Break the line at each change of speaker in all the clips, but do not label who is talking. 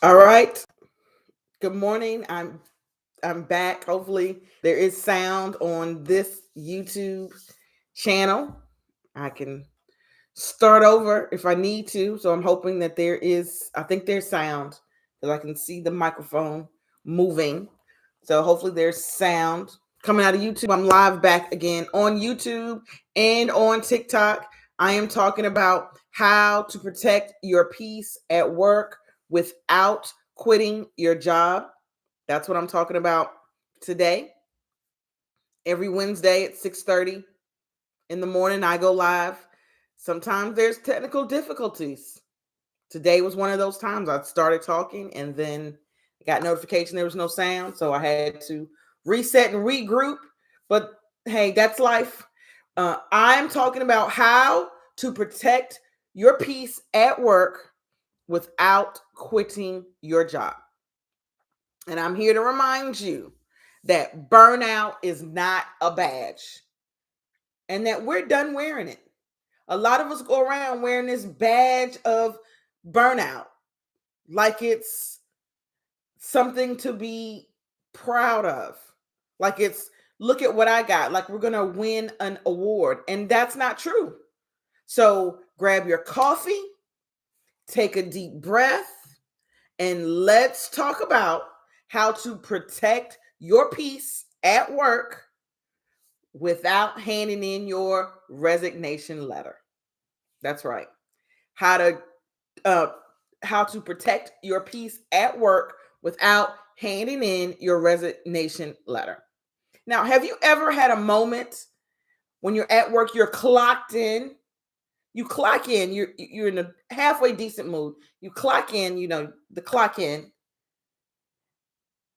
All right. Good morning. I'm back. Hopefully there is sound on this YouTube channel. I can start over if I need to. So I'm hoping that I think there's sound because I can see the microphone moving. So hopefully there's sound coming out of YouTube. I'm live back again on YouTube and on TikTok. I am talking about how to protect your peace at work without quitting your job. That's what I'm talking about today. Every Wednesday at 6:30 in the morning I go live. Sometimes there's technical difficulties. Today was one of those times. I started talking and then I got notification there was no sound, so I had to reset and regroup. But hey, that's life. I'm talking about how to protect your peace at work without quitting your job. And I'm here to remind you that burnout is not a badge and that we're done wearing it. A lot of us go around wearing this badge of burnout like it's something to be proud of. Like it's, look at what I got, like we're going to win an award. And that's not true. So grab your coffee, take a deep breath, and let's talk about how to protect your peace at work without handing in your resignation letter. That's right. How to uh, how to protect your peace at work without handing in your resignation letter. Now, have you ever had a moment when you're at work, you're clocked in, you clock in, you're in a halfway decent mood, you clock in, the clock in,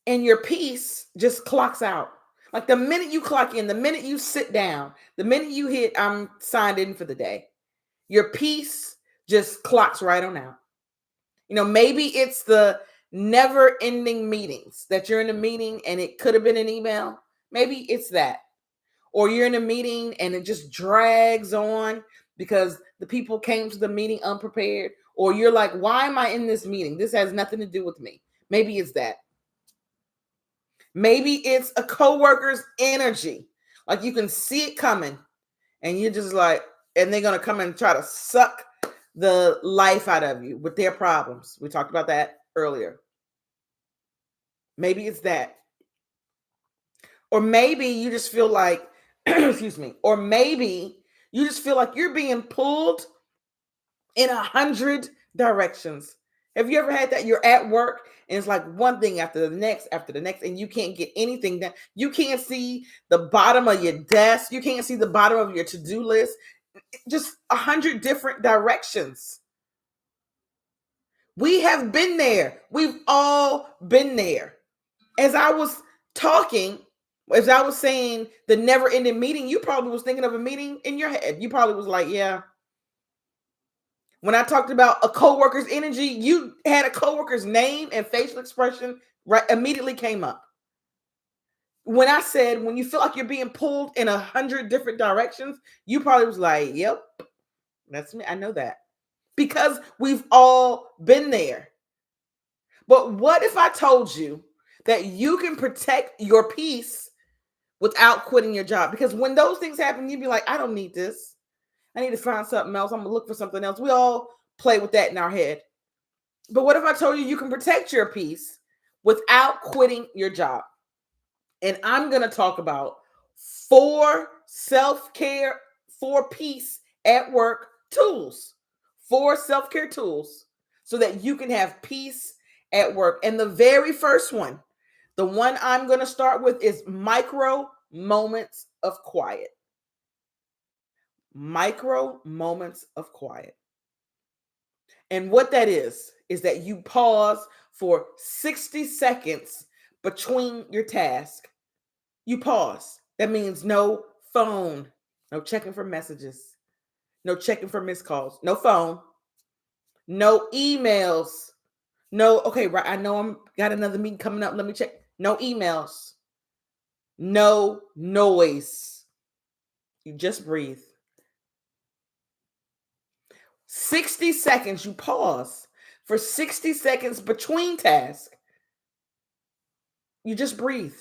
and your piece just clocks out. Like the minute you clock in, the minute you sit down, the minute you hit I'm signed in for the day, your piece just clocks right on out. Maybe it's the never ending meetings that you're in a meeting and it could have been an email. Maybe it's that. Or you're in a meeting and it just drags on because the people came to the meeting unprepared. Or you're like, why am I in this meeting? This has nothing to do with me. Maybe it's that. Maybe it's a coworker's energy. Like you can see it coming and you're just like, and they're going to come and try to suck the life out of you with their problems. We talked about that earlier. Maybe it's that. Or maybe you just feel like, excuse me, or maybe you just feel like you're being pulled in 100 directions. Have you ever had that? You're at work and it's like one thing after the next, and you can't get anything done. You can't see the bottom of your desk. You can't see the bottom of your to-do list. Just 100 different directions. We have been there. We've all been there. As I was talking, as I was saying the never-ending meeting, you probably was thinking of a meeting in your head. You probably was like, yeah. When I talked about a coworker's energy, you had a coworker's name and facial expression right immediately came up. When I said when you feel like you're being pulled in 100 different directions, you probably was like, yep, that's me. I know that. Because we've all been there. But what if I told you that you can protect your peace without quitting your job? Because when those things happen, you'd be like, I don't need this. I need to find something else. I'm going to look for something else. We all play with that in our head. But what if I told you you can protect your peace without quitting your job? And I'm going to talk about 4 self-care, 4 peace at work tools. 4 self-care tools so that you can have peace at work. And the very first one, the one I'm going to start with, is micro moments of quiet. Micro moments of quiet. And what that is that you pause for 60 seconds between your task. You pause. That means no phone, no checking for messages, no checking for missed calls, no phone, no emails, no, okay, right, I know I'm got another meeting coming up. Let me check. No emails, no noise. You just breathe. 60 seconds, you pause. For 60 seconds between tasks, you just breathe.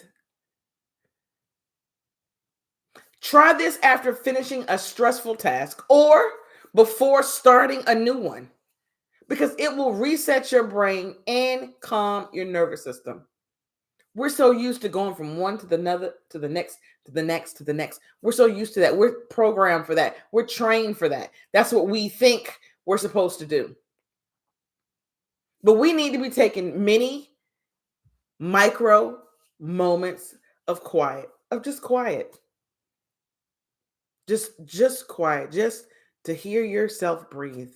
Try this after finishing a stressful task or before starting a new one, because it will reset your brain and calm your nervous system. We're so used to going from one to the another, to the next, to the next, to the next. We're so used to that. We're programmed for that. We're trained for that. That's what we think we're supposed to do. But we need to be taking mini, micro moments of quiet, of just quiet. Just quiet, just to hear yourself breathe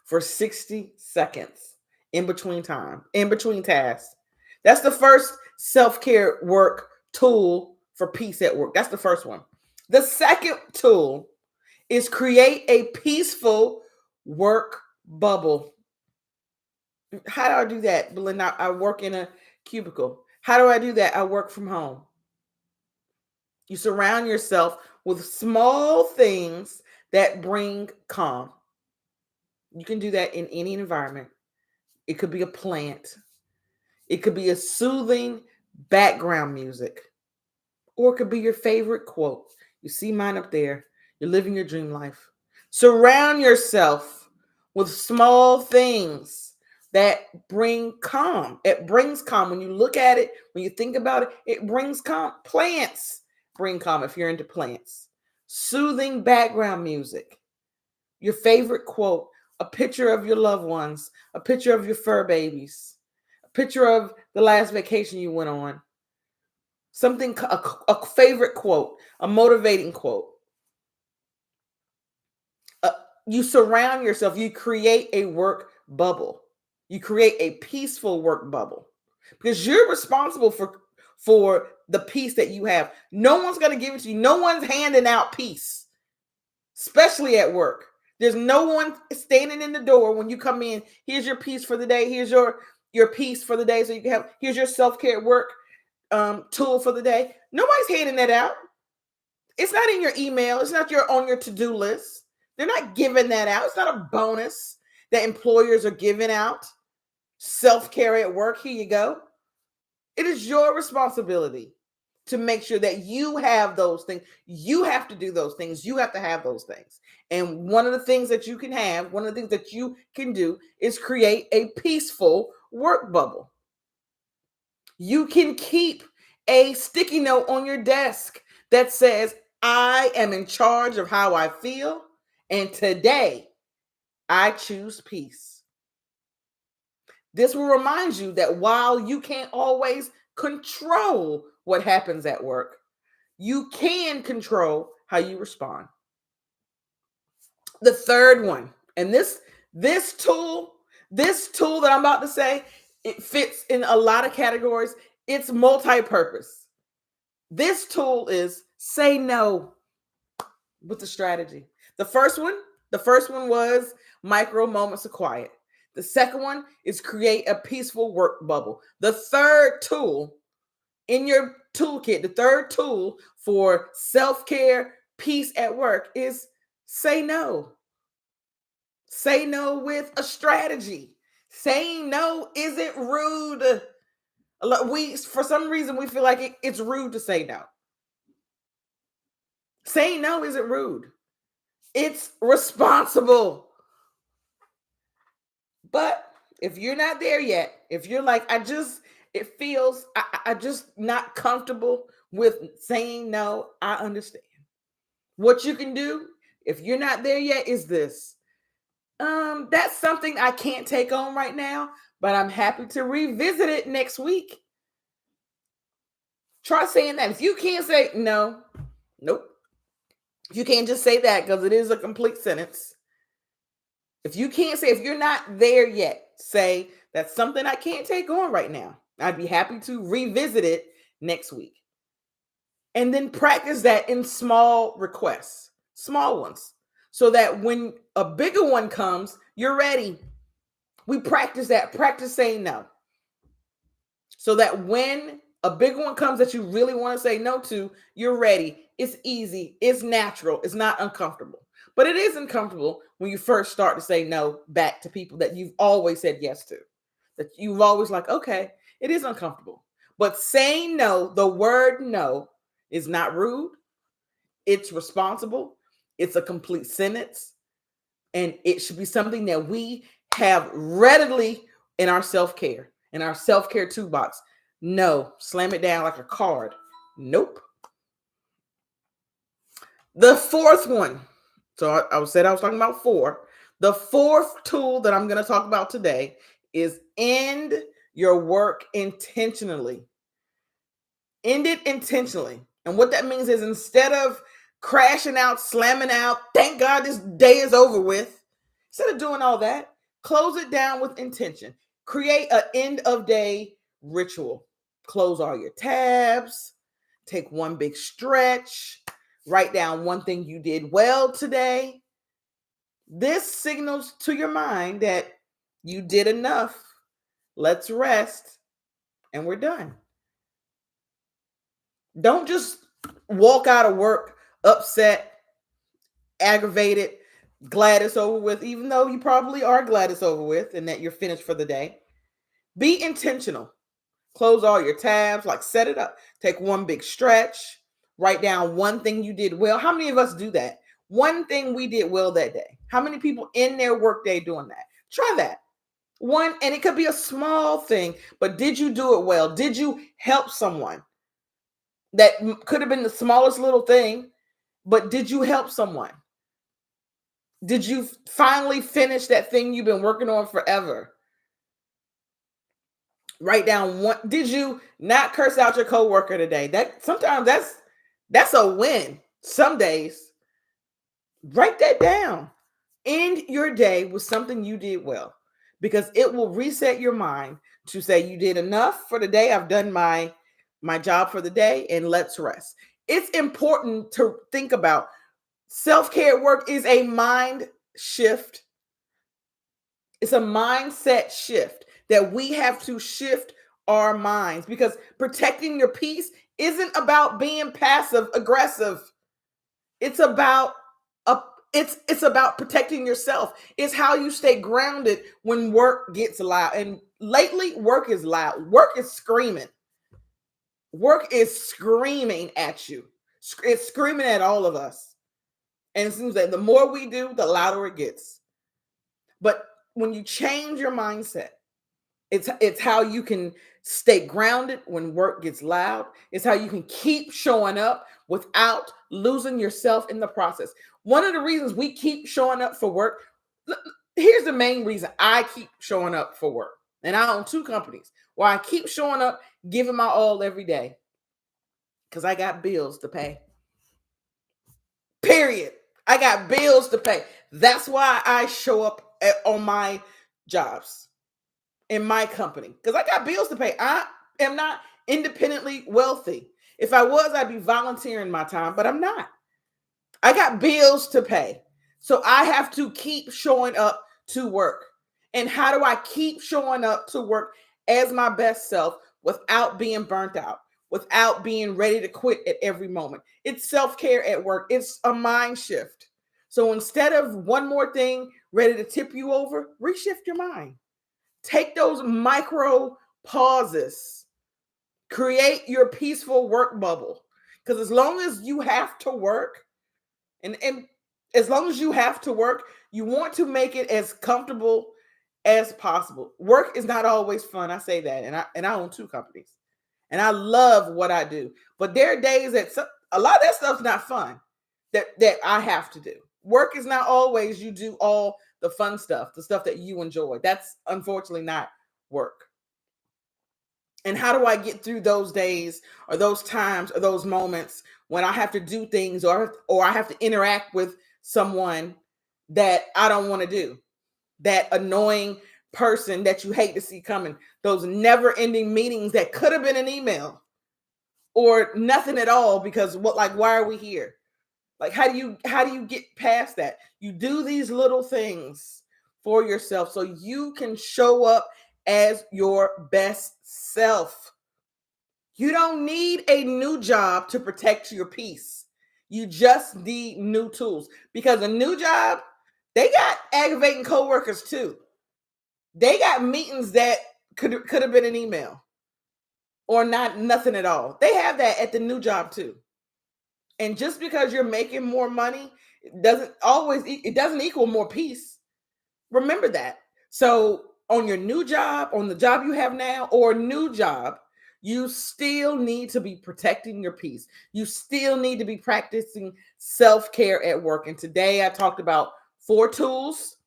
for 60 seconds in between tasks. That's the first self-care work tool for peace at work. That's the first one. The second tool is create a peaceful work bubble. How do I do that, Belinda? I work in a cubicle. How do I do that? I work from home. You surround yourself with small things that bring calm. You can do that in any environment. It could be a plant. It could be a soothing background music. Or it could be your favorite quote. You see mine up there. You're living your dream life. Surround yourself with small things that bring calm. It brings calm. When you look at it, when you think about it, it brings calm. Plants bring calm if you're into plants. Soothing background music. Your favorite quote. A picture of your loved ones. A picture of your fur babies. A picture of the last vacation you went on. Something, a favorite quote. A motivating quote. You surround yourself. You create a work bubble. You create a peaceful work bubble because you're responsible for the peace that you have. No one's going to give it to you. No one's handing out peace, especially at work. There's no one standing in the door when you come in. Here's your peace for the day. Here's your peace for the day. So you can have, here's your self-care work tool for the day. Nobody's handing that out. It's not in your email. It's not on your to-do list. They're not giving that out. It's not a bonus that employers are giving out. Self-care at work. Here you go. It is your responsibility to make sure that you have those things. You have to do those things. You have to have those things. And one of the things that you can have, one of the things that you can do is create a peaceful work bubble. You can keep a sticky note on your desk that says, I am in charge of how I feel. And today, I choose peace. This will remind you that while you can't always control what happens at work, you can control how you respond. The third one, and this tool that I'm about to say, it fits in a lot of categories. It's multi-purpose. This tool is say no with the strategy. The first one was micro moments of quiet. The second one is create a peaceful work bubble. The third tool in your toolkit, the third tool for self-care, peace at work is say no. Say no with a strategy. Saying no isn't rude. For some reason, we feel like it's rude to say no. Saying no isn't rude. It's responsible. But if you're not there yet, if you're like, I just not comfortable with saying no, I understand. What you can do, if you're not there yet, is this. That's something I can't take on right now, but I'm happy to revisit it next week. Try saying that. If you can't say no, nope. You can't just say that because it is a complete sentence. If you can't say, if you're not there yet, say that's something I can't take on right now. I'd be happy to revisit it next week. And then practice that in small requests, small ones, so that when a bigger one comes, you're ready. We practice that, practice saying no. So that when a big one comes that you really want to say no to, you're ready. It's easy. It's natural. It's not uncomfortable. But it is uncomfortable when you first start to say no back to people that you've always said yes to, that you've always like, okay, it is uncomfortable. But saying no, the word no, is not rude. It's responsible. It's a complete sentence. And it should be something that we have readily in our self-care, in our self-care toolbox. No, slam it down like a card. Nope. The fourth one. So I said I was talking about four. The fourth tool that I'm going to talk about today is end your work intentionally. End it intentionally. And what that means is instead of crashing out, slamming out, thank God this day is over with, instead of doing all that, close it down with intention. Create an end of day ritual. Close all your tabs, take one big stretch, write down one thing you did well today. This signals to your mind that you did enough. Let's rest and we're done. Don't just walk out of work upset, aggravated, glad it's over with, even though you probably are glad it's over with and that you're finished for the day. Be intentional. Close all your tabs, like set it up. Take one big stretch, write down one thing you did well. How many of us do that? One thing we did well that day. How many people in their workday doing that? Try that. One, and it could be a small thing, but did you do it well? Did you help someone? That could have been the smallest little thing, but did you help someone? Did you finally finish that thing you've been working on forever? Write down one. Did you not curse out your coworker today? That sometimes that's a win. Some days, write that down. End your day with something you did well, because it will reset your mind to say you did enough for the day. I've done my job for the day, and let's rest. It's important to think about self-care at work is a mind shift. It's a mindset shift that we have to shift our minds, because protecting your peace isn't about being passive aggressive. It's about it's about protecting yourself. It's how you stay grounded when work gets loud. And lately, work is loud. Work is screaming. Work is screaming at you. It's screaming at all of us. And it seems that the more we do, the louder it gets. But when you change your mindset, it's how you can stay grounded when work gets loud. It's how you can keep showing up without losing yourself in the process. One of the reasons we keep showing up for work, here's the main reason I keep showing up for work. And I own two companies where I keep showing up, giving my all every day, because I got bills to pay. Period. I got bills to pay. That's why I show up on my jobs in my company, because I got bills to pay. I am not independently wealthy. If I was, I'd be volunteering my time, but I'm not. I got bills to pay. So I have to keep showing up to work. And how do I keep showing up to work as my best self without being burnt out, without being ready to quit at every moment? It's self-care at work. It's a mind shift. So instead of one more thing ready to tip you over, reshift your mind. Take those micro pauses. Create your peaceful work bubble. Because as long as you have to work, and as long as you have to work, you want to make it as comfortable as possible. Work is not always fun. I say that. And I own two companies. And I love what I do. But there are days that a lot of that stuff's not fun that I have to do. Work is not always you do all the fun stuff, the stuff that you enjoy. That's unfortunately not work. And how do I get through those days or those times or those moments when I have to do things or I have to interact with someone that I don't want to do? That annoying person that you hate to see coming, those never-ending meetings that could have been an email or nothing at all, because why are we here? Like, how do you get past that? You do these little things for yourself so you can show up as your best self. You don't need a new job to protect your peace. You just need new tools, because a new job They got aggravating coworkers too. They got meetings that could have been an email or nothing at all. They have that at the new job too. And just because you're making more money, it doesn't equal more peace. Remember that. So on your new job, on the job you have now, or a new job, you still need to be protecting your peace. You still need to be practicing self-care at work. And today I talked about 4 tools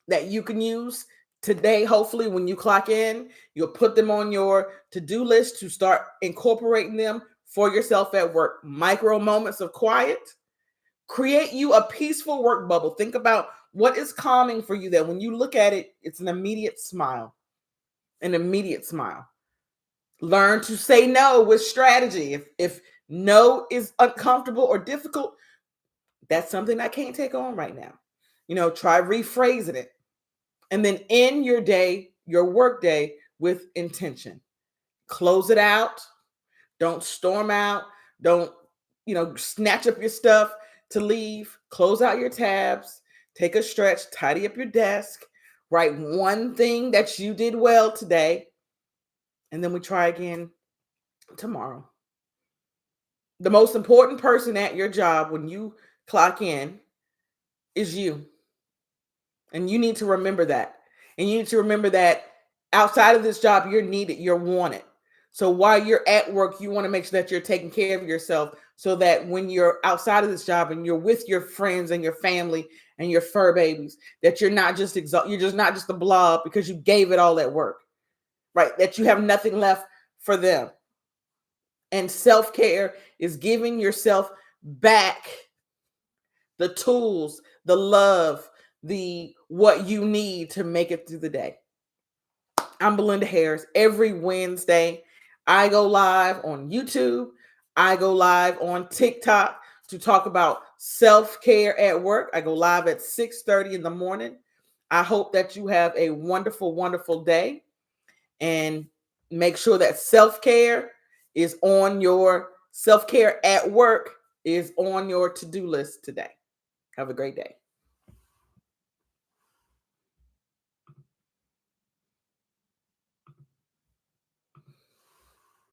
that you can use today. Hopefully, when you clock in, you'll put them on your to-do list to start incorporating them for yourself at work. Micro moments of quiet. Create you a peaceful work bubble. Think about what is calming for you that when you look at it, it's an immediate smile. An immediate smile. Learn to say no with strategy. If no is uncomfortable or difficult, that's something I can't take on right now. Try rephrasing it. And then end your day, your work day, with intention. Close it out. Don't storm out. Don't, snatch up your stuff to leave. Close out your tabs. Take a stretch. Tidy up your desk. Write one thing that you did well today. And then we try again tomorrow. The most important person at your job when you clock in is you. And you need to remember that. And you need to remember that outside of this job, you're needed, you're wanted. So while you're at work, you want to make sure that you're taking care of yourself so that when you're outside of this job and you're with your friends and your family and your fur babies, that you're not just you're just not just a blob because you gave it all at work, right? That you have nothing left for them. And self-care is giving yourself back the tools, the love, what you need to make it through the day. I'm Belinda Harris. Every Wednesday, I go live on YouTube. I go live on TikTok to talk about self-care at work. I go live at 6:30 in the morning. I hope that you have a wonderful, wonderful day. And make sure that self-care at work is on your to-do list today. Have a great day.